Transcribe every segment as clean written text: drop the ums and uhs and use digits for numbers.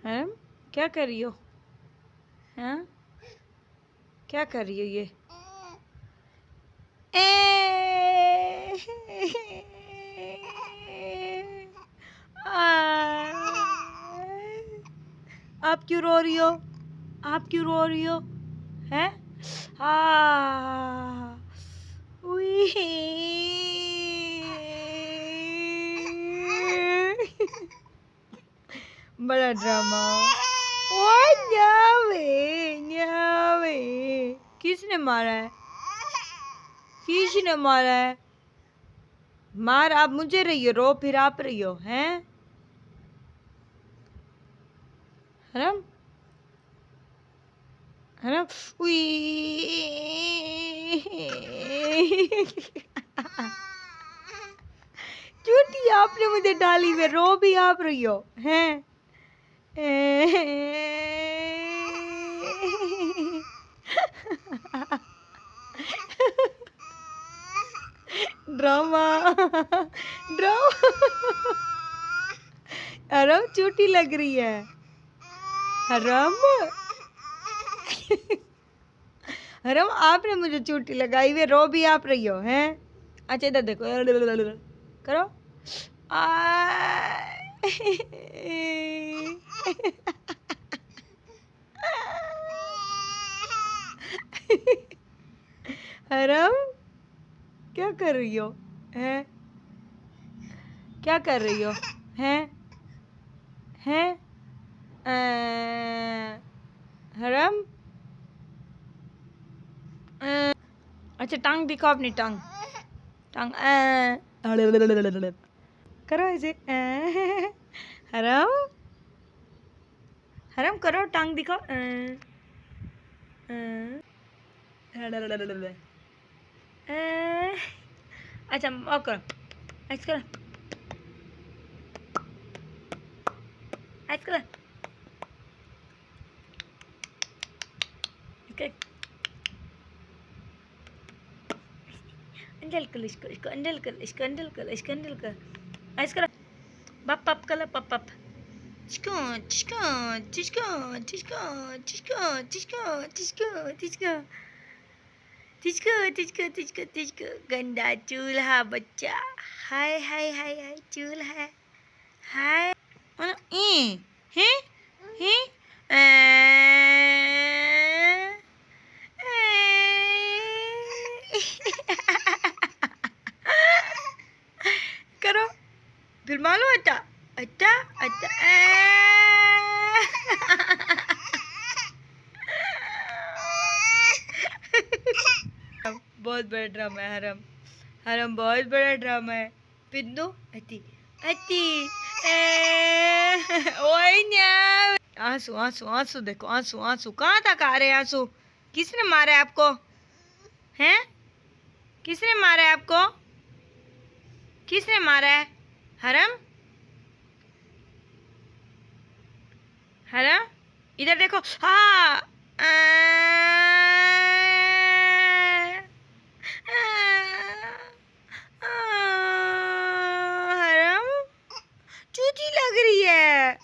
हैं क्या कर रही हो? हैं क्या कर रही हो ये? आप क्यों रो रही हो? आप क्यों रो रही हो? हैं? बड़ा ड्रामा। ओए न्यावे न्यावे। किसने मारा है? किसने मारा है? मार आप मुझे रही हो, रो फिर आप रही हो हैं? हरम हरम चूटी आपने मुझे डाली में, रो भी आप रही हो हैं? Drama drama. हरम चूटी लग रही है। हरम हरम आपने मुझे चूटी लगाई हुई, रो भी आप रही हो हैं? अच्छा इधर देखो करो। हरम क्या कर रही हो हैं? क्या कर रही हो हैं? हैं? हरम अच्छा टांग दिखाओ अपनी टांग। टांग करो ऐसे। हरम हरम करो, टांग दिखाओ। अच्छा और करो, ऐसे करो, ऐसे करो, अंडल कर, इसको अंडल कर, इसको अंडल कर, इसको अंडल कर, ऐसे करो, पप पप करो, पप पप, चिस्को चिस्को चिस्को चिस्को चिस्को चिस्को चिस्को चिस्को चिस्को चिस्को चिस्को चिस्को। गंदा चूल्हा बच्चा। हाय हाय हाय हाय चूल्हा हाय। हैं हैं करो फिर मालूम अट्टा अट्टा अट्टा। बहुत बड़ा ड्रामा है हरम। हरम बहुत बड़ा ड्रामा है। पिंदू अति अति ओए न्या। आंसू आंसू आंसू देखो, आंसू आंसू कहाँ तक आ रहे हैं आंसू? किसने मारा है आपको हैं? किसने मारा है आपको? किसने मारा है? हरम हरम इधर देखो। हाँ हरम चूती लग रही है।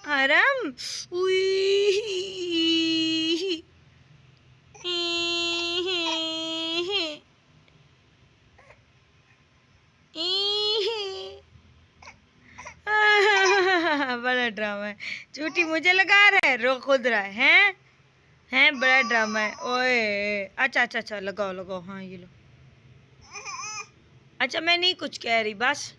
हरम बड़ा ड्रामा है। चूटी मुझे लगा रहा है, रो खुद रहा है हैं? बड़ा ड्रामा है। ओए अच्छा अच्छा अच्छा लगाओ लगाओ, हाँ ये लो। अच्छा मैं नहीं कुछ कह रही बस।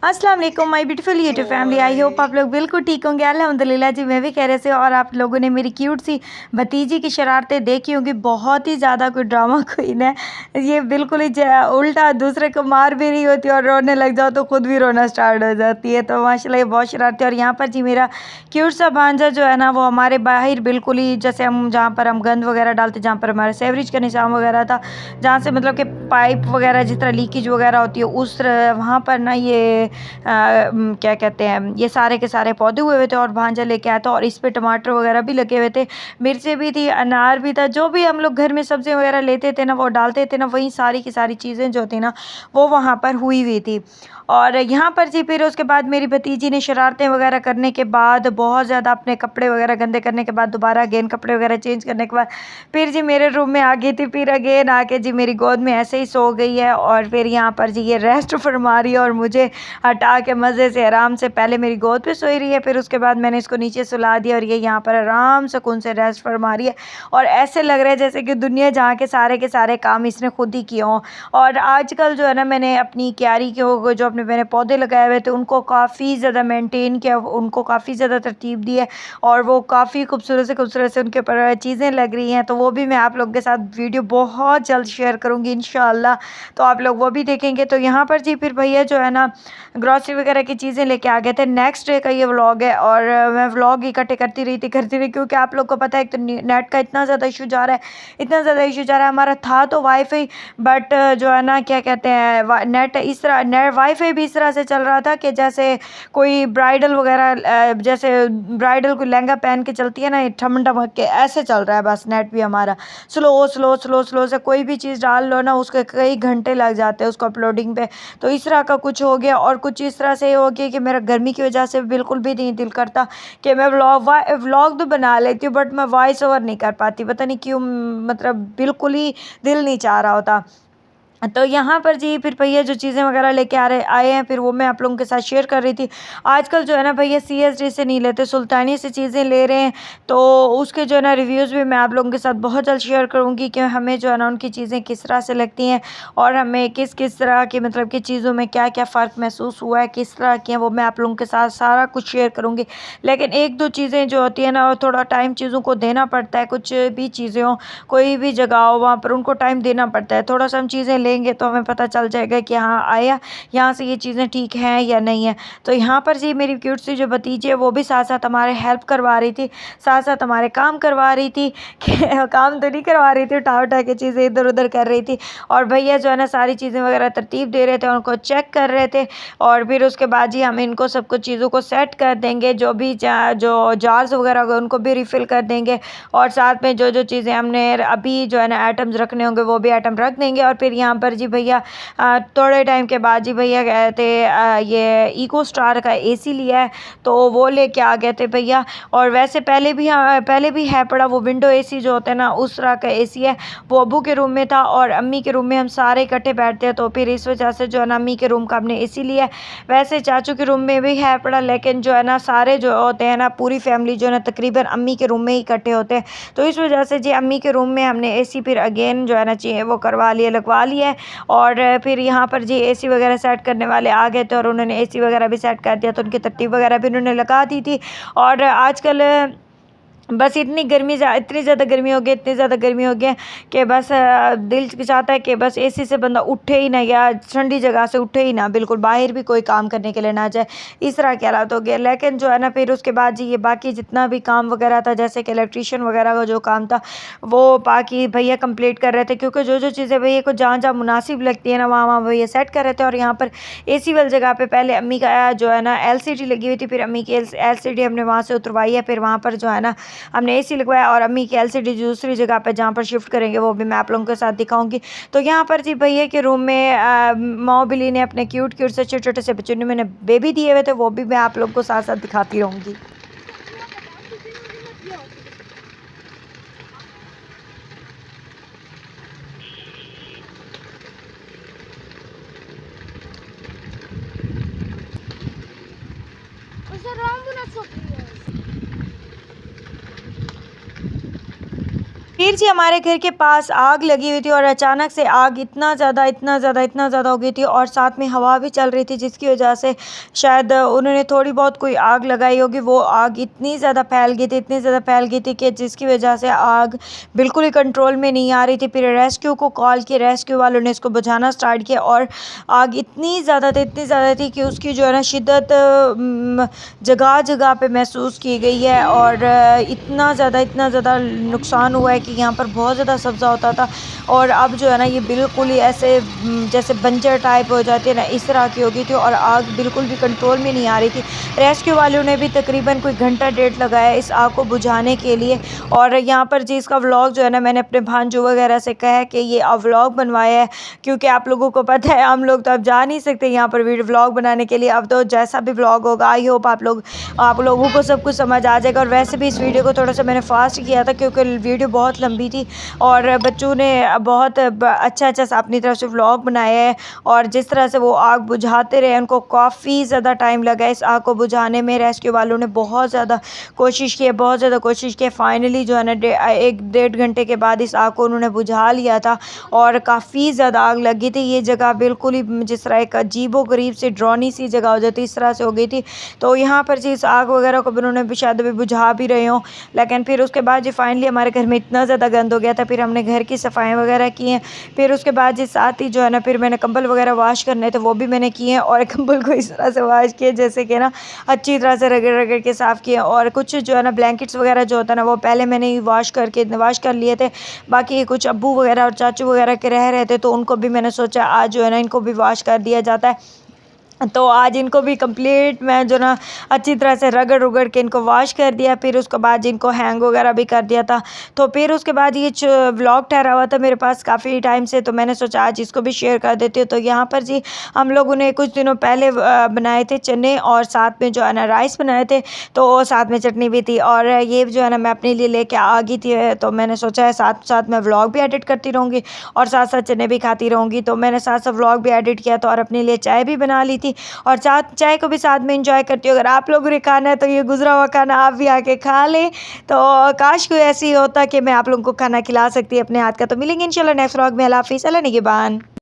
अस्सलाम वालेकुम my beautiful YouTube family, I hope आप लोग बिल्कुल ठीक होंगे। अल्हम्दुलिल्लाह जी मैं भी कह रहे से। और आप लोगों ने मेरी क्यूट सी भतीजी की शरारतें देखी होंगी। बहुत ही ज़्यादा कोई ड्रामा क्वीन है ये, बिल्कुल ही उल्टा दूसरे को मार भी रही होती है और रोने लग जाओ तो खुद भी रोना स्टार्ट हो जाती है। तो माशाल्लाह ये बहुत शरारती है। और यहाँ पर जी मेरा क्यूट सा भांजा जो है ना, वो हमारे बाहर बिल्कुल ही जैसे हम जहाँ पर हम गंद वगैरह डालते, जहाँ पर हमारे सेवरेज का निज़ाम वगैरह था, जहाँ से मतलब कि पाइप वगैरह जिस तरह लीकेज वगैरह होती है उस वहाँ पर ना ये क्या कहते हैं, ये सारे के सारे पौधे हुए हुए थे और भांजा लेके आया था और इस पे टमाटर वगैरह भी लगे हुए थे, मिर्चें भी थी, अनार भी था, जो भी हम लोग घर में सब्ज़ी वगैरह लेते थे ना वो डालते थे ना, वही सारी की सारी चीज़ें जो थी ना वो वहाँ पर हुई हुई थी। और यहाँ पर जी फिर उसके बाद मेरी भतीजी ने शरारतें वगैरह करने के बाद, बहुत ज़्यादा अपने कपड़े वगैरह गंदे करने के बाद, दोबारा अगेन कपड़े वगैरह चेंज करने के बाद फिर जी मेरे रूम में आ गई थी, फिर अगेन आके जी मेरी गोद में ऐसे ही सो गई है और फिर यहाँ पर जी ये रेस्ट फरमा रही है और मुझे हटा के मज़े से आराम से पहले मेरी गोद पे सोई रही है, फिर उसके बाद मैंने इसको नीचे सुला दिया और ये यहाँ पर आराम सुकून से रेस्ट फरमा रही है। और ऐसे लग रहा है जैसे कि दुनिया जहाँ के सारे काम इसने खुद ही किए हों। और आजकल जो है ना मैंने अपनी क्यारी के जो अपने मैंने पौधे लगाए हुए थे उनको काफ़ी ज़्यादा मेंटेन किया, उनको काफ़ी ज़्यादा तरतीब दी है और वो काफ़ी खूबसूरत से उनके ऊपर चीज़ें लग रही हैं। तो वो भी मैं आप लोगों के साथ वीडियो बहुत जल्द शेयर करूँगी इंशाल्लाह, तो आप लोग वो भी देखेंगे। तो यहाँ पर जी फिर भैया जो है ना ग्रॉसरी वगैरह की चीज़ें लेके आ गए थे। नेक्स्ट डे का ये व्लॉग है और मैं व्लॉग इकट्ठे करती रही क्योंकि आप लोग को पता है एक तो नेट का इतना ज़्यादा इशू जा रहा है, हमारा था तो वाईफाई, बट जो है ना क्या कहते हैं नेट इस तरह वाईफाई भी इस तरह से चल रहा था कि जैसे कोई ब्राइडल वगैरह, जैसे ब्राइडल को लहंगा पहन के चलती है ना ठमक ठमक के, ऐसे चल रहा है बस नेट भी हमारा स्लो से कोई भी चीज़ डाल लो ना उसके कई घंटे लग जाते हैं उसको अपलोडिंग पे। तो इस तरह का कुछ हो गया और कुछ इस तरह से हो गया कि मेरा गर्मी की वजह से बिल्कुल भी नहीं दिल करता कि मैं व्लॉग तो बना लेती हूँ बट मैं वॉइस ओवर नहीं कर पाती, पता नहीं क्यों, मतलब बिल्कुल ही दिल नहीं चाह रहा होता। तो यहाँ पर जी फिर भैया जो चीज़ें वगैरह लेके आए हैं फिर वो मैं आप लोगों के साथ शेयर कर रही थी। आजकल जो है ना भैया CSD से नहीं लेते, सुल्तानी से चीज़ें ले रहे हैं, तो उसके जो है ना रिव्यूज़ भी मैं आप लोगों के साथ बहुत जल्द शेयर करूँगी कि हमें जो है ना उनकी चीज़ें किस तरह से लगती हैं और हमें किस किस तरह की मतलब कि चीज़ों में क्या क्या फ़र्क महसूस हुआ है, किस तरह की हैं, वो मैं आप लोगों के साथ सारा कुछ शेयर करूँगी। लेकिन एक दो चीज़ें जो होती है ना वो थोड़ा टाइम चीज़ों को देना पड़ता है, कुछ भी चीज़ें हों, कोई भी जगह हो वहाँ पर उनको टाइम देना पड़ता है। थोड़ा सा हम चीज़ें लेंगे तो हमें पता चल जाएगा कि हाँ आया यहाँ से ये चीज़ें ठीक हैं या नहीं है। तो यहाँ पर जी मेरी क्यूट सी जो भतीजी है वो भी साथ साथ हमारे हेल्प करवा रही थी, साथ साथ हमारे काम करवा रही थी कि काम तो नहीं करवा रही थी, उठा के चीज़ें इधर उधर कर रही थी और भैया जो है ना सारी चीज़ें वगैरह तरतीब दे रहे थे, उनको चेक कर रहे थे और फिर उसके बाद जी हम इनको सब कुछ चीज़ों को सेट कर देंगे, जो भी जो जार्स वगैरह होंगे उनको भी रिफ़िल कर देंगे और साथ में जो जो चीज़ें हमने अभी जो है ना आइटम्स रखने होंगे वो भी आइटम रख देंगे। और फिर यहाँ पर जी भैया थोड़े टाइम के बाद जी भैया गए थे ये इको स्टार का AC लिया है तो वो लेके आ गए थे भैया। और वैसे पहले भी है पड़ा वो विंडो AC जो होता है ना उस तरह का AC है, वो अब्बू के रूम में था और अम्मी के रूम में हम सारे इकट्ठे बैठते हैं, तो फिर इस वजह से जो है ना अम्मी के रूम का हमने AC लिया है। वैसे चाचू के रूम में भी है पड़ा, लेकिन जो है ना सारे जो होते हैं ना पूरी फैमिली जो है ना तकरीबन अम्मी के रूम में ही इकट्ठे होते हैं, तो इस वजह से जी अम्मी के रूम में हमने AC फिर अगेन जो है ना चाहिए वो लगवा लिया है। और फिर यहाँ पर जी AC वगैरह सेट करने वाले आ गए थे और उन्होंने AC वगैरह भी सेट कर दिया, तो उनकी तरतीब वगैरह भी उन्होंने लगा दी थी। और आजकल बस इतनी ज़्यादा गर्मी हो गई है कि बस दिल चाहता है कि बस AC से बंदा उठे ही ना या ठंडी जगह से उठे ही ना, बिल्कुल बाहर भी कोई काम करने के लिए ना जाए, इस तरह के हालात हो गए। लेकिन जो है ना फिर उसके बाद जी ये बाकी जितना भी काम वगैरह था, जैसे कि इलेक्ट्रीशियन वगैरह का जो काम था वो बाकी भैया कंप्लीट कर रहे थे, क्योंकि जो जो चीज़ें भैया को जहाँ जहाँ मुनासिब लगती है ना वहाँ भैया सेट कर रहे थे। और यहाँ पर AC वाली जगह पे पहले अम्मी का जो है ना LCD लगी हुई थी, फिर अम्मी की LCD हमने वहाँ से उतरवाई है, फिर वहाँ पर जो है ना हमने AC लगवाया और अम्मी की LCD दूसरी जगह पे जहाँ पर शिफ्ट करेंगे वो भी मैं आप लोगों के साथ दिखाऊंगी। तो यहाँ पर जी भैया के रूम में मोबिली ने अपने क्यूट से छोटे छोटे से बच्चों ने मैंने बेबी दिए हुए थे, वो भी मैं आप लोगों को साथ साथ दिखाती रहूँगी। फिर जी हमारे घर के पास आग लगी हुई थी और अचानक से आग इतना ज़्यादा हो गई थी और साथ में हवा भी चल रही थी, जिसकी वजह से शायद उन्होंने थोड़ी बहुत कोई आग लगाई होगी। वो आग इतनी ज़्यादा फैल गई थी कि जिसकी वजह से आग बिल्कुल ही कंट्रोल में नहीं आ रही थी। फिर रेस्क्यू को कॉल किया, रेस्क्यू वालों ने इसको बुझाना स्टार्ट किया और आग इतनी ज़्यादा थी कि उसकी जो है ना शिद्दत जगह जगह पे महसूस की गई है और इतना ज़्यादा नुकसान हुआ है कि यहाँ पर बहुत ज़्यादा सब्ज़ा होता था और अब जो है ना ये बिल्कुल ही ऐसे जैसे बंजर टाइप हो जाती है ना, इस तरह की हो गई थी और आग बिल्कुल भी कंट्रोल में नहीं आ रही थी। रेस्क्यू वालों ने भी तकरीबन कोई घंटा डेढ़ लगाया इस आग को बुझाने के लिए। और यहाँ पर जी इसका व्लॉग जो है ना मैंने अपने भांजों वगैरह से कहा है कि ये व्लॉग बनवाया है, क्योंकि आप लोगों को पता है हम लोग तो अब जा नहीं सकते यहाँ पर वीडियो व्लॉग बनाने के लिए। अब तो जैसा भी व्लॉग होगा आई होप आप लोगों को सब कुछ समझ आ जाएगा। और वैसे भी इस वीडियो को थोड़ा सा मैंने फास्ट किया था क्योंकि वीडियो बहुत लंबी थी और बच्चों ने बहुत अच्छा सा अपनी तरफ से व्लॉग बनाया है। और जिस तरह से वो आग बुझाते रहे, उनको काफ़ी ज़्यादा टाइम लगा इस आग को बुझाने में। रेस्क्यू वालों ने बहुत ज़्यादा कोशिश की है, बहुत ज़्यादा कोशिश की है। फाइनली जो है ना एक डेढ़ घंटे के बाद इस आग को उन्होंने बुझा लिया था और काफ़ी ज़्यादा आग लगी थी। ये जगह बिल्कुल ही जिस तरह एक अजीबो गरीब सी ड्रोनी सी जगह हो जाती इस तरह से हो गई थी। तो यहाँ पर जी इस आग वगैरह को भी उन्होंने भी शायद अभी बुझा भी रहे हों, लेकिन फिर उसके बाद जी फाइनली हमारे घर में इतना ज़्यादा गंद हो गया था। फिर हमने घर की सफाई वगैरह की हैं। फिर उसके बाद जी साथ ही जो है ना फिर मैंने कंबल वगैरह वॉश करने थे वो भी मैंने किए हैं और कंबल को इस तरह से वॉश किए जैसे कि ना अच्छी तरह से रगड़ रगड़ के साफ़ किए। और कुछ जो है ना ब्लैंकेट्स वगैरह जो होता है ना वो पहले मैंने ही वॉश कर लिए थे। बाकी कुछ अब्बू वगैरह और चाचू वगैरह के रह रहे थे तो उनको भी मैंने सोचा आज जो है ना इनको भी वॉश कर दिया जाता है। तो आज इनको भी कंप्लीट मैं जो ना अच्छी तरह से रगड़ उगड़ के इनको वॉश कर दिया। फिर उसके बाद इनको हैंग वगैरह भी कर दिया था। तो फिर उसके बाद ये व्लॉग ठहरा हुआ था मेरे पास काफ़ी टाइम से, तो मैंने सोचा आज इसको भी शेयर कर देती हूँ। तो यहाँ पर जी हम लोगों ने कुछ दिनों पहले बनाए थे चने और साथ में जो है ना राइस बनाए थे, तो साथ में चटनी भी थी। और ये जो है ना मैं अपने लिए लेके आ गई थी, तो मैंने सोचा है साथ साथ मैं व्लॉग भी एडिट करती रहूँगी और साथ साथ चने भी खाती रहूँगी। तो मैंने साथ साथ व्लॉग भी एडिट किया था और अपने लिए चाय भी बना ली थी और चाय को भी साथ में एंजॉय करती हूँ। अगर आप लोगों ने खाना है तो ये गुजरा हुआ खाना आप भी आके खा लें। तो काश कोई ऐसी होता कि मैं आप लोगों को खाना खिला सकती अपने हाथ का। तो मिलेंगे इंशाल्लाह नेक्स्ट व्लॉग में। अल्लाह हाफिज़, अल्लाह निगहबान।